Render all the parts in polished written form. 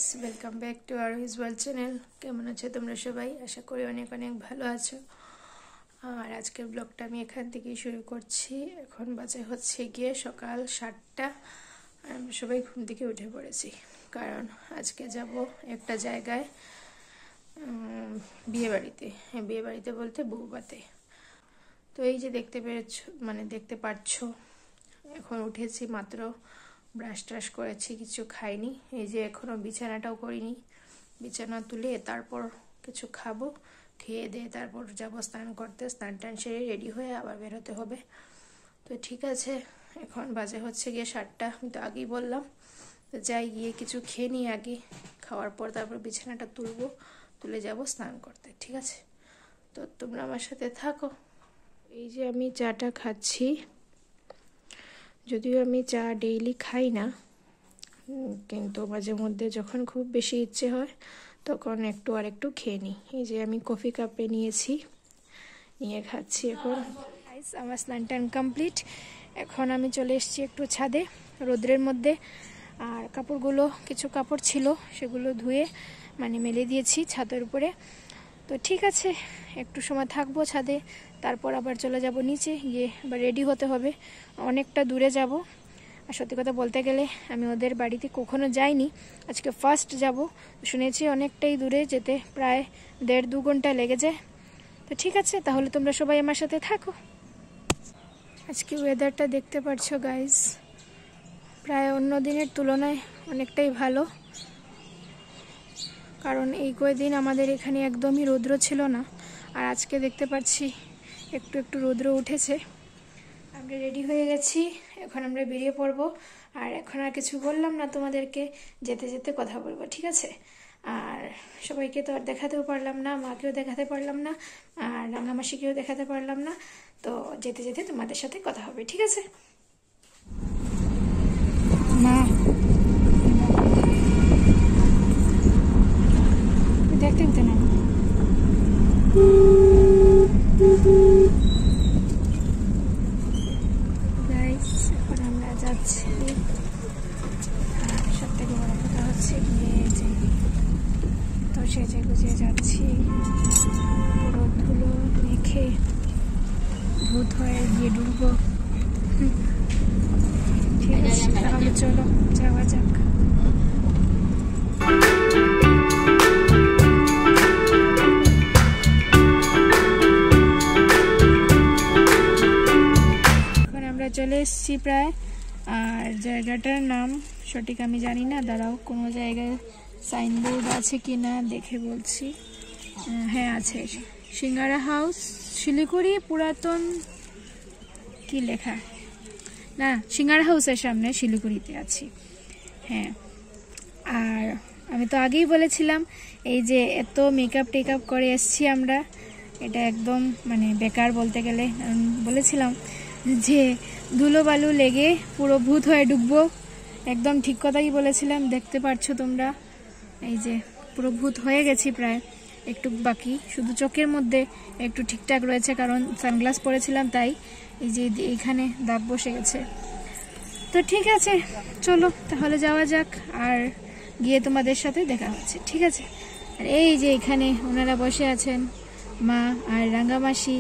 Guys, welcome back to our world channel. কেমন আছো তোমরা সবাই? আশা করি অনেক অনেক ভালো আছো। আর আজকের ব্লগটা আমি এখান থেকেই শুরু করছি। এখন বাজে হচ্ছে গিয়ে সকাল 7টা। আর আমরা সবাই ঘুম থেকে উঠে পড়েছি, কারণ আজকে যাব একটা জায়গায়, বিয়েবাড়িতে। হ্যাঁ, বিয়েবাড়িতে বলতে বউভাতে। তো এই যে দেখতে পাচ্ছ, এখন উঠেছি মাত্র, ব্রাশ ট্রাশ করেছি, কিছু খাইনি। এই যে এখনো বিছানাটাও করিনি, বিছানা তুলে তারপর কিছু খাবো, খেয়ে দিয়ে তারপর যাবো স্নান করতে। স্নান টান সেরে রেডি হয়ে আবার বেরোতে হবে। তো ঠিক আছে, এখন বাজে হচ্ছে গিয়ে 7টা। আমি তো আগেই বললাম, তো যাই গিয়ে কিছু খেয়ে নিই আগে, খাওয়ার পর তারপর বিছানাটা তুলে যাব স্নান করতে। ঠিক আছে, তো তোমরা আমার সাথে থাকো। এই যে আমি চাটা খাচ্ছি, যদিও আমি চা ডেইলি খাই না, কিন্তু মাঝে মধ্যে যখন খুব বেশি ইচ্ছে হয় তখন একটু আর একটু খেয়ে নিই। এই যে আমি কফি কাপে নিয়ে খাচ্ছি এখন। আমার স্নান টান কমপ্লিট। এখন আমি চলে এসেছি একটু ছাদে রোদ্রের মধ্যে। আর কিছু কাপড় ছিল, সেগুলো ধুয়ে মেলে দিয়েছি ছাদের উপরে। তো ঠিক আছে, একটু সময় থাকবো ছাদে, তারপর আবার চলে যাব নিচে, গিয়ে আবার রেডি হতে হবে। অনেকটা দূরে যাব। আর সত্যি কথা বলতে গেলে আমি ওদের বাড়িতে কখনো যাইনি, আজকে ফার্স্ট যাব। শুনেছি অনেকটাই দূরে, যেতে প্রায় 1.5-2 ঘন্টা লেগে যায়। তো ঠিক আছে, তাহলে তোমরা সবাই আমার সাথে থাকো। আজকে ওয়েদারটা দেখতে পাচ্ছো গাইজ, প্রায় অন্য দিনের তুলনায় অনেকটাই ভালো। কারণ এই কয়েকদিন আমাদের এখানে একদমই রৌদ্র ছিল না, আর আজকে দেখতে পাচ্ছি একটু একটু রৌদ্র উঠেছে। আমরা রেডি হয়ে গেছি, এখন আমরা বেরিয়ে পড়বো। আর এখন আর কিছু বললাম না তোমাদেরকে, যেতে যেতে কথা বলবো, ঠিক আছে? আর সবাইকে তো আর দেখাতেও পারলাম না, মাকেও দেখাতে পারলাম না, আর রাঙামাসিকেও দেখাতে পারলাম না। তো যেতে যেতে তোমাদের সাথে কথা হবে, ঠিক আছে? মা দেখতে না, এখন আমরা যাচ্ছি। সব থেকে বড় কথা হচ্ছে গিয়ে যে তো সেজে গুছিয়ে যাচ্ছি, পুরো ধুলো মেখে ভূত হয়ে গিয়ে ডুববো। ঠিক আছে, তাহলে চলো যাওয়া যাক। চলে এসেছি প্রায়। আর জায়গাটার নাম সঠিক আমি জানি না, দাঁড়াও, কোনো জায়গায় সাইনবোর্ড আছে কি না দেখে বলছি। হ্যাঁ আছে, সিঙ্গারা হাউস, শিলিগুড়ি পুরাতন, কি লেখা না, সিঙ্গারা হাউসের সামনে শিলিগুড়িতে আছি। হ্যাঁ, আর আমি তো আগেই বলেছিলাম, এই যে এত মেকআপ টেকআপ করে এসছি আমরা, এটা একদম বেকার বলতে গেলে। বলেছিলাম যে ধুলো বালু লেগে পুরো ভূত হয়ে ডুববো, একদম ঠিক কথাই বলেছিলাম। দেখতে পাচ্ছ তোমরা, এই যে পুরো ভূত হয়ে গেছি প্রায়, একটু বাকি, শুধু চোখের মধ্যে একটু ঠিকঠাক রয়েছে, কারণ সানগ্লাস পরেছিলাম তাই। এই যে এইখানে দাগ বসে গেছে। তো ঠিক আছে, চলো তাহলে যাওয়া যাক, আর গিয়ে তোমাদের সাথে দেখা হচ্ছে, ঠিক আছে? আর এই যে এখানে ওনারা বসে আছেন, মা আর রাঙ্গামাসি,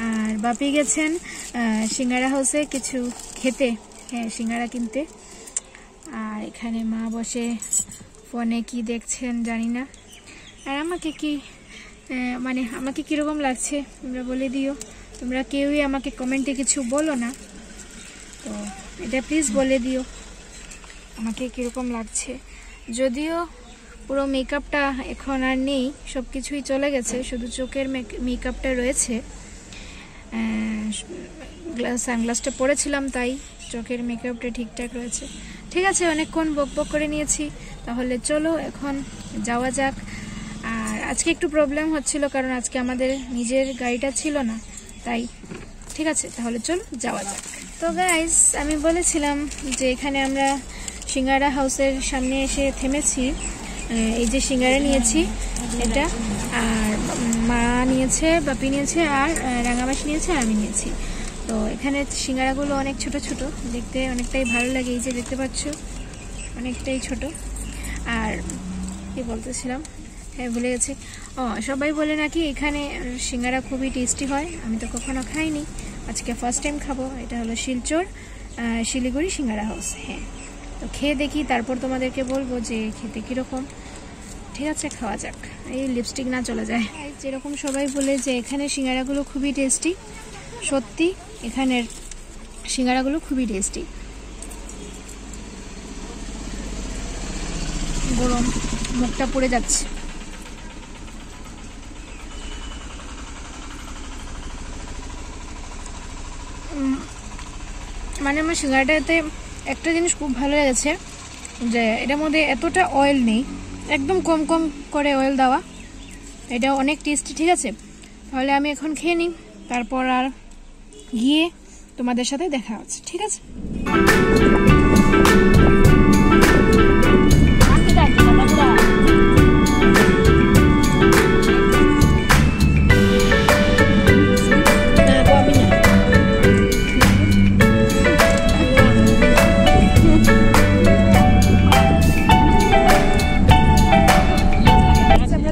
আর বাপি গেছেন সিঙ্গারা হাউসে কিছু খেতে, হ্যাঁ সিঙ্গারা কিনতে। আর এখানে মা বসে ফোনে কি দেখছেন জানি না। আর আমাকে কীরকম লাগছে তোমরা বলে দিও। তোমরা কেউই আমাকে কমেন্টে কিছু বলো না, তো এটা প্লিজ বলে দিও আমাকে কীরকম লাগছে। যদিও পুরো মেকআপটা এখন আর নেই, সব কিছুই চলে গেছে, শুধু চোখের মেকআপটা রয়েছে। সানগ্লাসটা পরেছিলাম তাই চোখের মেকআপটা ঠিকঠাক রয়েছে। ঠিক আছে, অনেকক্ষণ বকবক করে নিয়েছি, তাহলে চলো এখন যাওয়া যাক। আর আজকে একটু প্রবলেম হচ্ছিল, কারণ আজকে আমাদের নিজের গাড়িটা ছিল না, তাই। ঠিক আছে, তাহলে চলো যাওয়া যাক। তো গাইস, আমি বলেছিলাম যে এখানে আমরা সিঙ্গারা হাউসের সামনে এসে থেমেছি। এই যে সিঙ্গারা নিয়েছি এটা, আর মা নিয়েছে, বাপি নিয়েছে, আর রাঙামাসি নিয়েছে, আর আমি নিয়েছি। তো এখানে সিঙ্গারাগুলো অনেক ছোট ছোট, দেখতে অনেকটাই ভালো লাগে। এই যে দেখতে পাচ্ছ, অনেকটাই ছোট। আর কি বলতেছিলাম, হ্যাঁ ভুলে গেছি। সবাই বলে নাকি এখানে সিঙ্গারা খুবই টেস্টি হয়। আমি তো কখনো খাইনি, আজকে ফার্স্ট টাইম খাবো। এটা হলো শিলচর শিলিগুড়ি সিঙ্গারা হাউস। হ্যাঁ, তো খেয়ে দেখি, তারপর তোমাদেরকে বলবো যে খেতে কীরকম। ঠিক আছে, খাওয়া যাক। এই লিপস্টিক না চলে যায়। যেরকম সবাই বলে যে এখানে সিঙ্গারাগুলো খুবই টেস্টি, সত্যি এখানের সিঙ্গারাগুলো খুবই টেস্টি। গরম, মুখটা পুড়ে যাচ্ছে। মানে আমার সিঙ্গারাটাতে একটা জিনিস খুব ভালো লেগেছে, যে এটার মধ্যে এতটা অয়েল নেই, একদম কম কম করে অয়েল দেওয়া। এটা অনেক টেস্টি। ঠিক আছে, তাহলে আমি এখন খেয়ে নিই, তারপর আর গিয়ে তোমাদের সাথে দেখা হচ্ছে। ঠিক আছে।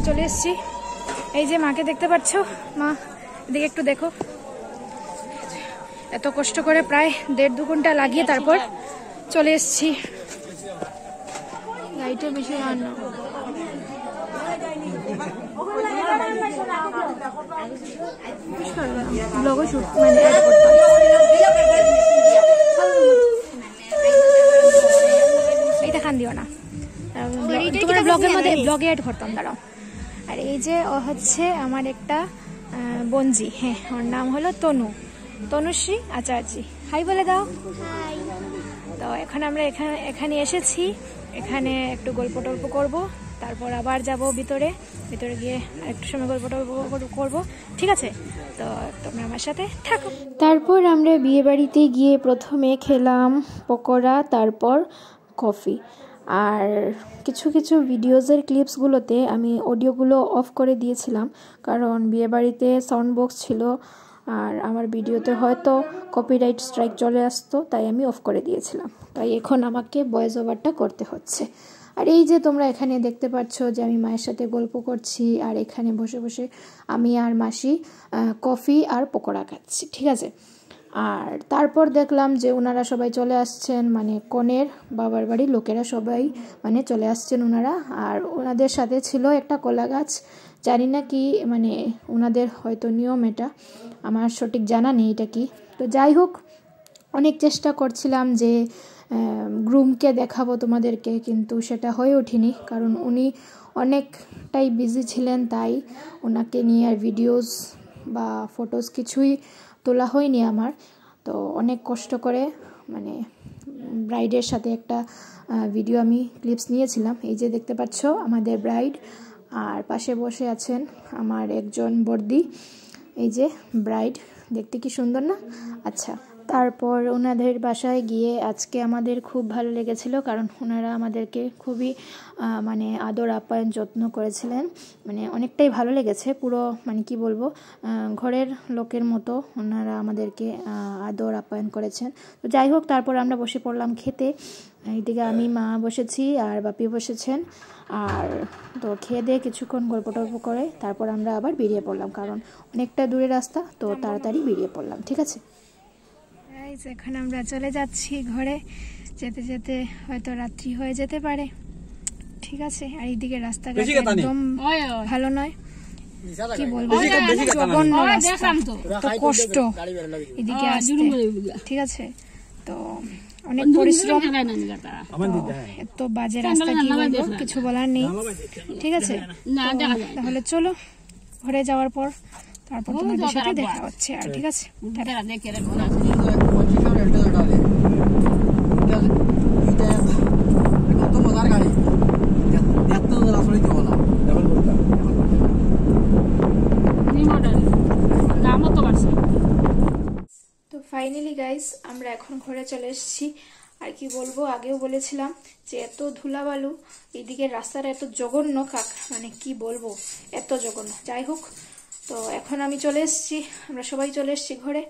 চলে এসছি, এই যে মাকে দেখতে পাচ্ছ। মা এদিকে একটু দেখো, এত কষ্ট করে প্রায় 1.5-2 ঘন্টা লাগিয়ে তারপর চলে এসছি। লাইটে বেশি রান্না ব্লগও শুট মানে এটা খান দিও না, তোমার ব্লগের মধ্যে ব্লগে অ্যাড করতাম, দাঁড়াও। আর এই যে ও হচ্ছে আমার একটা বঞ্জি। হ্যাঁ, ওর নাম হলো তনুশ্রী আচার্যি। হাই বলে দাও। তো এখন আমরা এখানে এসেছি, এখানে একটু গল্প টল্প করবো, তারপর আবার যাব ভিতরে গিয়ে একটু সময় গল্প টল্প করবো। ঠিক আছে, তো তোমরা আমার সাথে থাকো। তারপর আমরা বিয়ে বাড়িতে গিয়ে প্রথমে খেলাম পকোড়া, তারপর কফি। আর কিছু কিছু ভিডিওজের ক্লিপসগুলোতে আমি অডিওগুলো অফ করে দিয়েছিলাম, কারণ বিয়েবাড়িতে সাউন্ড বক্স ছিল আর আমার ভিডিওতে হয়তো কপিরাইট স্ট্রাইক চলে আসতো, তাই আমি অফ করে দিয়েছিলাম। তাই এখন আমাকে ভয়েস ওভারটা করতে হচ্ছে। আর এই যে তোমরা এখানে দেখতে পাচ্ছ যে আমি মায়ের সাথে গল্প করছি, আর এখানে বসে বসে আমি আর মাসি কফি আর পকোড়া খাচ্ছি। ঠিক আছে, আর তারপর দেখলাম যে ওনারা সবাই চলে আসছেন, মানে কনের বাবার বাড়ির লোকেরা সবাই মানে চলে আসছেন ওনারা। আর ওনাদের সাথে ছিল একটা কলা গাছ, জানি না কি মানে ওনাদের হয়তো নিয়ম, এটা আমার সঠিক জানা নেই এটা কি। তো যাই হোক, অনেক চেষ্টা করছিলাম যে গ্রুমকে দেখাবো তোমাদেরকে, কিন্তু সেটা হয়ে ওঠেনি, কারণ উনি অনেকটাই বিজি ছিলেন, তাই ওনাকে নিয়ে আর ভিডিওস বা ফটোস কিছুই তোলা হয়নি আমার। তো অনেক কষ্ট করে মানে ব্রাইডের সাথে একটা ভিডিও আমি ক্লিপস নিয়েছিলাম। এই যে দেখতে পাচ্ছ আমাদের ব্রাইড, আর পাশে বসে আছেন আমার একজন বর্দি। এই যে ব্রাইড, দেখতে কি সুন্দর না? আচ্ছা, তারপর ওনাদের বাসায় গিয়ে আজকে আমাদের খুব ভালো লেগেছিল, কারণ ওনারা আমাদেরকে খুবই মানে আদর আপ্যায়ন যত্ন করেছিলেন, মানে অনেকটাই ভালো লেগেছে। পুরো মানে কি বলবো, ঘরের লোকের মতো ওনারা আমাদেরকে আদর আপ্যায়ন করেছেন। তো যাই হোক, তারপর আমরা বসে পড়লাম খেতে। এইদিকে আমি, মা বসেছি আর বাপি বসেছেন। আর তো খেয়ে দিয়ে কিছুক্ষণ গল্প টল্প করে তারপর আমরা আবার বেরিয়ে পড়লাম, কারণ অনেকটা দূরের রাস্তা, তো তাড়াতাড়ি বেরিয়ে পড়লাম। ঠিক আছে, এখন আমরা চলে যাচ্ছি ঘরে। যেতে যেতে হয়তো রাত্রি হয়ে যেতে পারে। ঠিক আছে, আর এইদিকে রাস্তাঘাট একদম ভালো নয়, কি বলবো, জঘন্য রাস্তা, কষ্ট এদিকে আসতে। ঠিক আছে, তো অনেক পরিশ্রম, এত বাজে রাস্তা, কি বলবো, কিছু বলার নেই। ঠিক আছে, তাহলে চলো ঘরে যাওয়ার পর তারপর তোমাদের সাথে দেখা হচ্ছে। আর ঠিক আছে, তো ফাইনালি গাইস আমরা এখন ঘরে চলে এসেছি। আর কি বলবো, আগেও বলেছিলাম যে এত ধুলাবালু, এইদিকে রাস্তাটা এত জঘন্য, মানে কি বলবো, এত জঘন্য। যাই হোক, তো এখন আমি চলে এসেছি, আমরা সবাই চলে এসেছি ঘরে।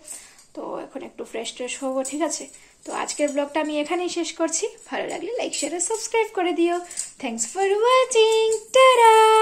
তো এখন একটু ফ্রেশ ট্রেশ হবো, ঠিক আছে? তো আজকের ব্লগটা আমি এখানেই শেষ করছি। ভালো লাগলে লাইক শেয়ার আর সাবস্ক্রাইব করে দিও। Thanks for watching, tata.